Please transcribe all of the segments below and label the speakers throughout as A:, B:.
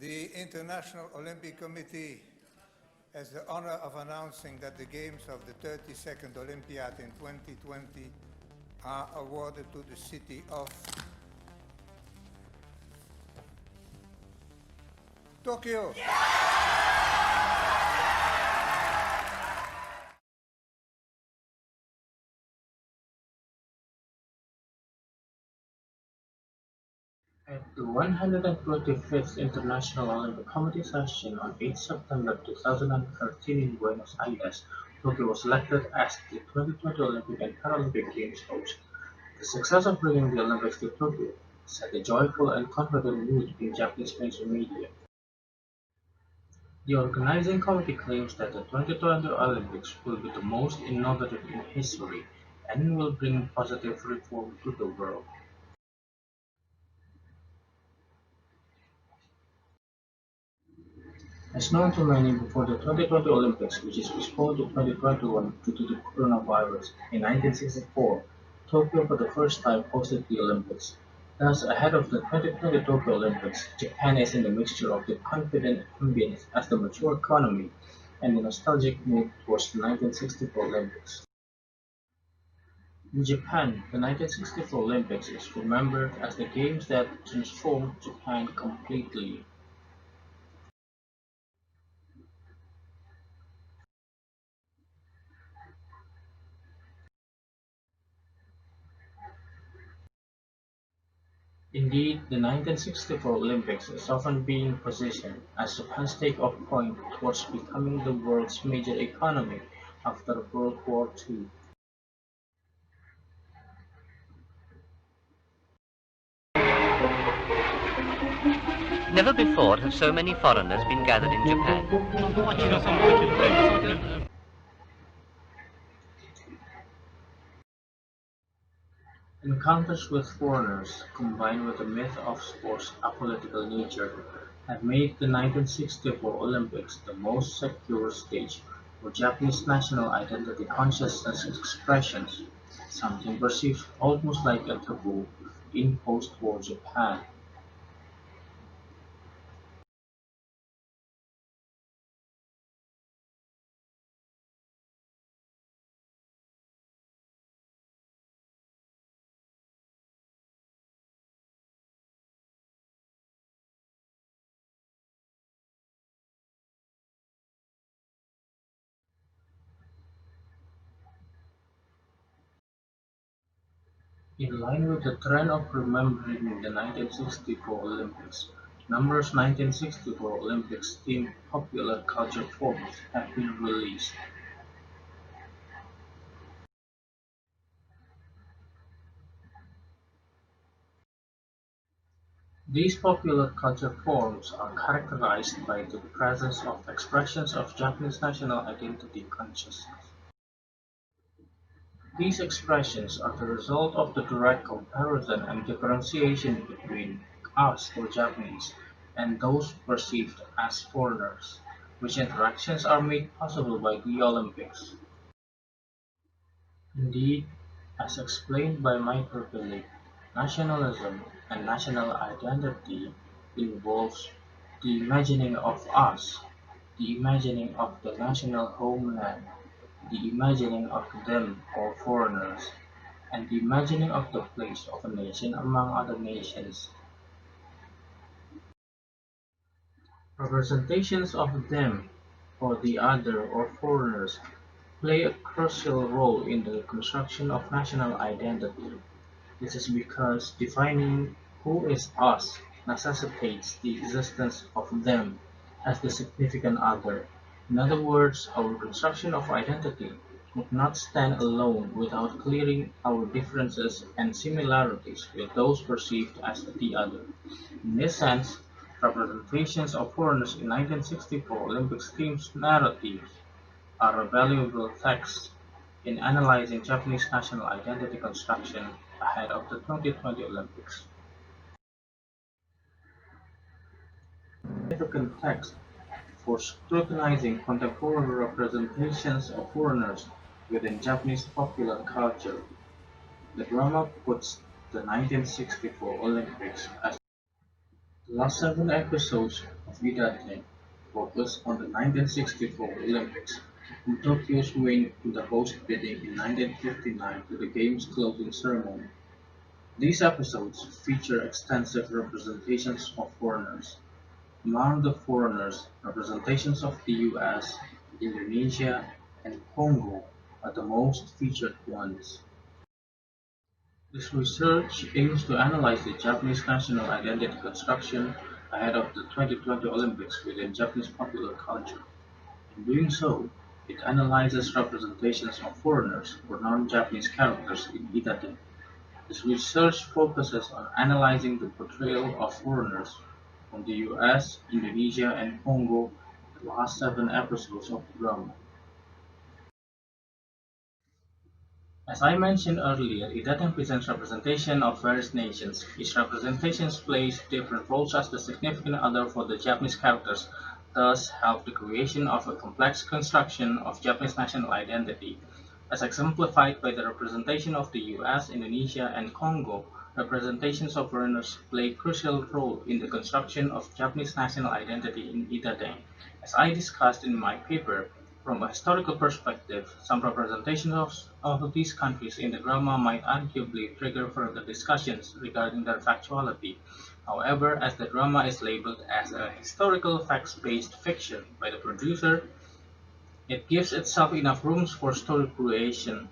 A: The International Olympic Committee has the honor of announcing that the games of the 32nd Olympiad in 2020 are awarded to the city of Tokyo.
B: At the 125th International Olympic Committee session on 8 September 2013 in Buenos Aires, Tokyo was elected as the 2020 Olympic and Paralympic Games host. The success of bringing the Olympics to Tokyo set a joyful and confident mood in Japanese mainstream media. The organizing committee claims that the 2020 Olympics will be the most innovative in history and will bring positive reform to the world. As known to many, before the 2020 Olympics, which is postponed to 2021 due to the coronavirus, in 1964, Tokyo for the first time hosted the Olympics. Thus, ahead of the 2020 Tokyo Olympics, Japan is in the mixture of the confident ambience as the mature economy and the nostalgic mood towards the 1964 Olympics. In Japan, the 1964 Olympics is remembered as the games that transformed Japan completely. Indeed, the 1964 Olympics is often being positioned as Japan's take-off point towards becoming the world's major economy after World War II.
C: Never before have so many foreigners been gathered in Japan.
B: Encounters with foreigners, combined with the myth of sport's apolitical nature, have made the 1964 Olympics the most secure stage for Japanese national identity consciousness expressions, something perceived almost like a taboo in post-war Japan. In line with the trend of remembering the 1964 Olympics, numerous 1964 Olympics-themed popular culture forms have been released. These popular culture forms are characterized by the presence of expressions of Japanese national identity consciousness. These expressions are the result of the direct comparison and differentiation between us or Japanese and those perceived as foreigners, which interactions are made possible by the Olympics. Indeed, as explained by Michael Philip, nationalism and national identity involves the imagining of us, the imagining of the national homeland, the imagining of them or foreigners, and the imagining of the place of a nation among other nations. Representations of them or the other or foreigners play a crucial role in the construction of national identity. This is because defining who is us necessitates the existence of them as the significant other. In other words, our construction of identity would not stand alone without clearing our differences and similarities with those perceived as the other. In this sense, representations of foreigners in 1964 Olympics themes narratives are a valuable text in analyzing Japanese national identity construction ahead of the 2020 Olympics. Significant text for scrutinizing contemporary representations of foreigners within Japanese popular culture. The drama puts the 1964 Olympics as the last 7 episodes of IDATEN focused on the 1964 Olympics, from Tokyo's win in the host bidding in 1959 to the Games' closing ceremony. These episodes feature extensive representations of foreigners. Among the foreigners, representations of the US, Indonesia, and Congo are the most featured ones. This research aims to analyze the Japanese national identity construction ahead of the 2020 Olympics within Japanese popular culture. In doing so, it analyzes representations of foreigners or non-Japanese characters in Idaten. This research focuses on analyzing the portrayal of foreigners from the US, Indonesia, and Congo in the last 7 episodes of the drama. As I mentioned earlier, IDATEN presents representation of various nations. Each representation plays different roles as the significant other for the Japanese characters, thus help the creation of a complex construction of Japanese national identity. As exemplified by the representation of the US, Indonesia, and Congo, representations of foreigners play a crucial role in the construction of Japanese national identity in IDATEN. As I discussed in my paper, from a historical perspective, some representations of these countries in the drama might arguably trigger further discussions regarding their factuality. However, as the drama is labeled as a historical facts-based fiction by the producer, it gives itself enough rooms for story creation.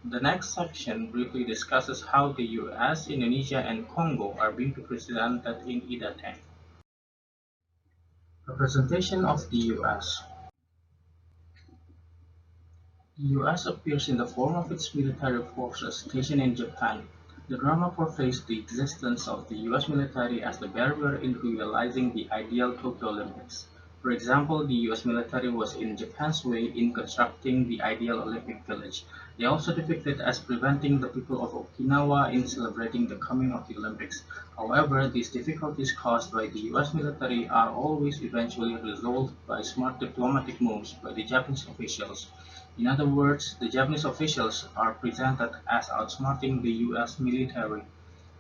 B: The next section briefly discusses how the US, Indonesia, and Congo are being represented in IDATEN. Representation of the US. The US appears in the form of its military forces stationed in Japan. The drama portrays the existence of the US military as the barrier in realizing the ideal Tokyo Olympics. For example, the US military was in Japan's way in constructing the ideal Olympic village. They also depicted as preventing the people of Okinawa in celebrating the coming of the Olympics. However, these difficulties caused by the US military are always eventually resolved by smart diplomatic moves by the Japanese officials. In other words, the Japanese officials are presented as outsmarting the US military.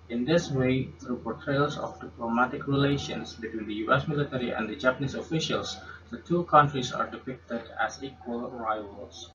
B: In this way, through portrayals of diplomatic relations between the US military and the Japanese officials, the two countries are depicted as equal rivals.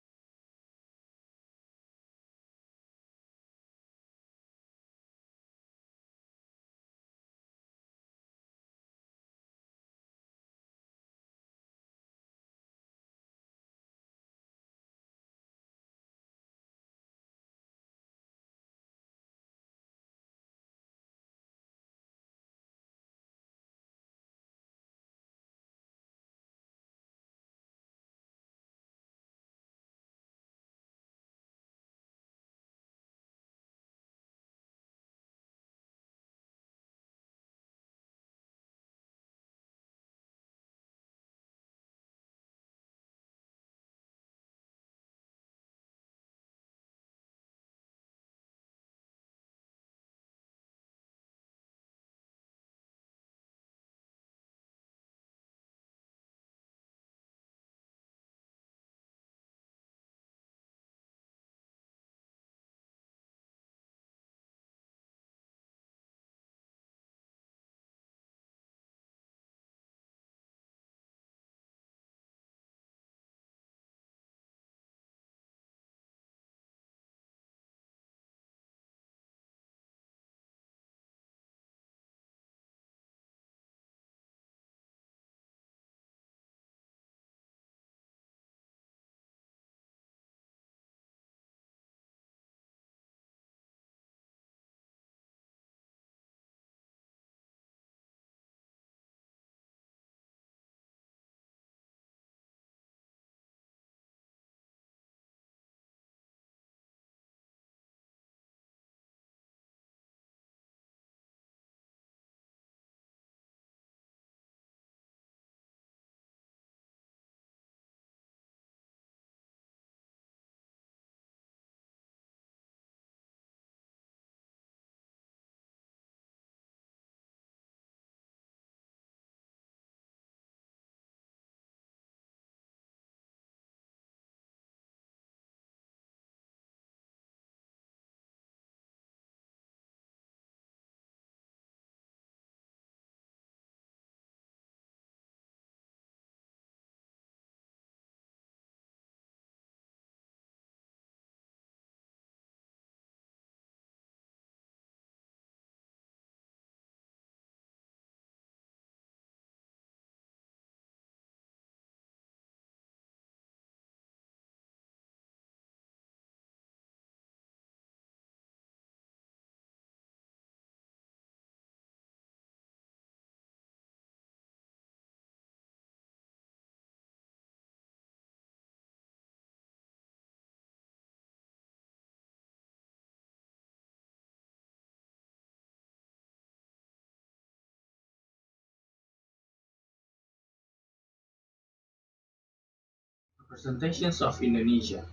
B: Representations of Indonesia.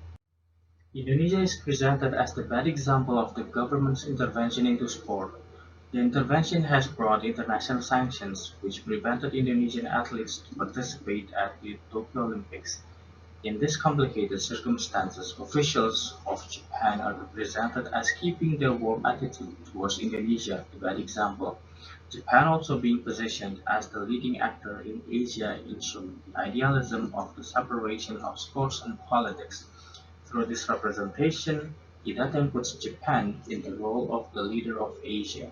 B: Indonesia is presented as the bad example of the government's intervention into sport. The intervention has brought international sanctions, which prevented Indonesian athletes to participate at the Tokyo Olympics. In these complicated circumstances, officials of Japan are represented as keeping their warm attitude towards Indonesia, the bad example. Japan also being positioned as the leading actor in Asia ensuring the idealism of the separation of sports and politics. Through this representation, IDATEN puts Japan in the role of the leader of Asia.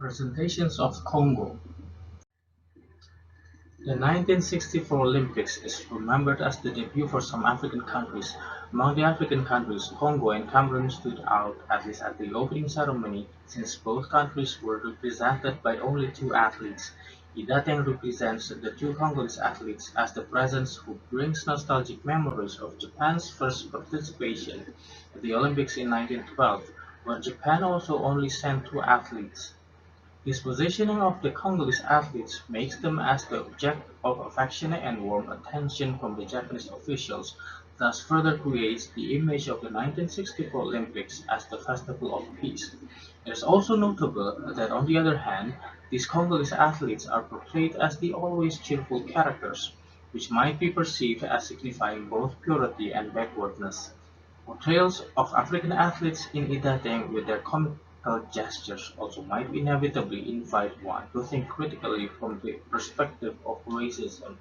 B: Representations of Congo. The 1964 Olympics is remembered as the debut for some African countries. Among the African countries, Congo and Cameroon stood out, at least at the opening ceremony, since both countries were represented by only two athletes. Idaten represents the two Congolese athletes as the presence who brings nostalgic memories of Japan's first participation at the Olympics in 1912, where Japan also only sent two athletes. This positioning of the Congolese athletes makes them as the object of affectionate and warm attention from the Japanese officials, thus further creates the image of the 1964 Olympics as the festival of peace. It is also notable that on the other hand, these Congolese athletes are portrayed as the always cheerful characters, which might be perceived as signifying both purity and backwardness. Portrayals of African athletes in Idaten with their comical gestures also might inevitably invite one to think critically from the perspective of racism.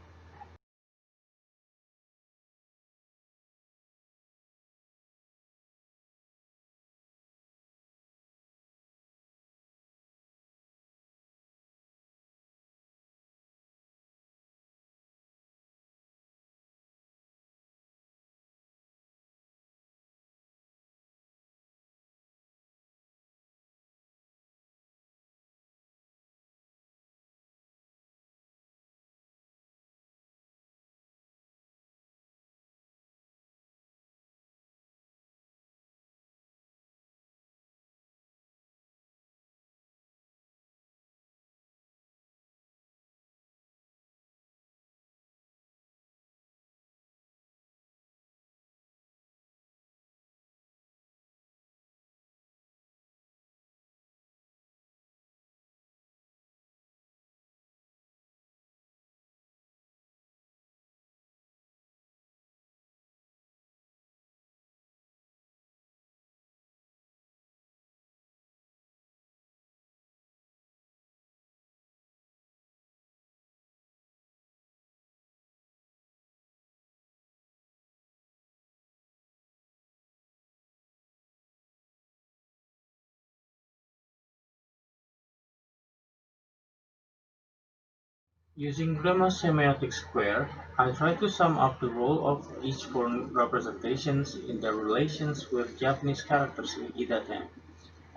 B: Using Grammar's semiotic square, I try to sum up the role of each form representations in their relations with Japanese characters in Idaten.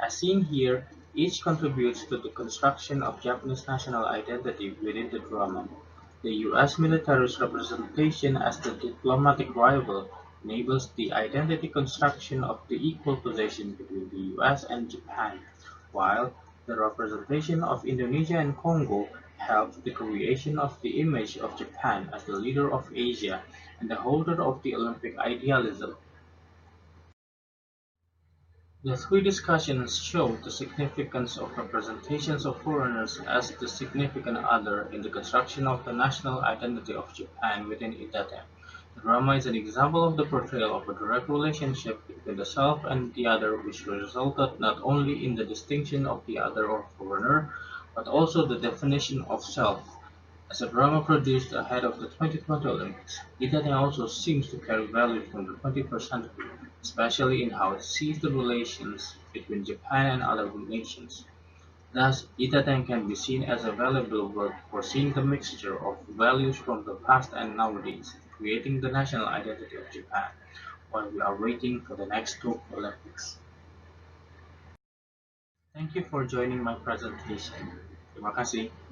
B: As seen here, each contributes to the construction of Japanese national identity within the drama. The U.S. military's representation as the diplomatic rival enables the identity construction of the equal position between the U.S. and Japan, while the representation of Indonesia and Congo helps the creation of the image of Japan as the leader of Asia and the holder of the Olympic idealism. The three discussions show the significance of representations of foreigners as the significant other in the construction of the national identity of Japan within IDATEN. The drama is an example of the portrayal of a direct relationship between the self and the other which resulted not only in the distinction of the other or foreigner, but also the definition of self. As a drama produced ahead of the 2020 Olympics, Italy also seems to carry values from the 21st century, especially in how it sees the relations between Japan and other nations. Thus, Itaten can be seen as a valuable work for seeing the mixture of values from the past and nowadays, creating the national identity of Japan, while we are waiting for the next Tokyo Olympics. Thank you for joining my presentation. Terima kasih.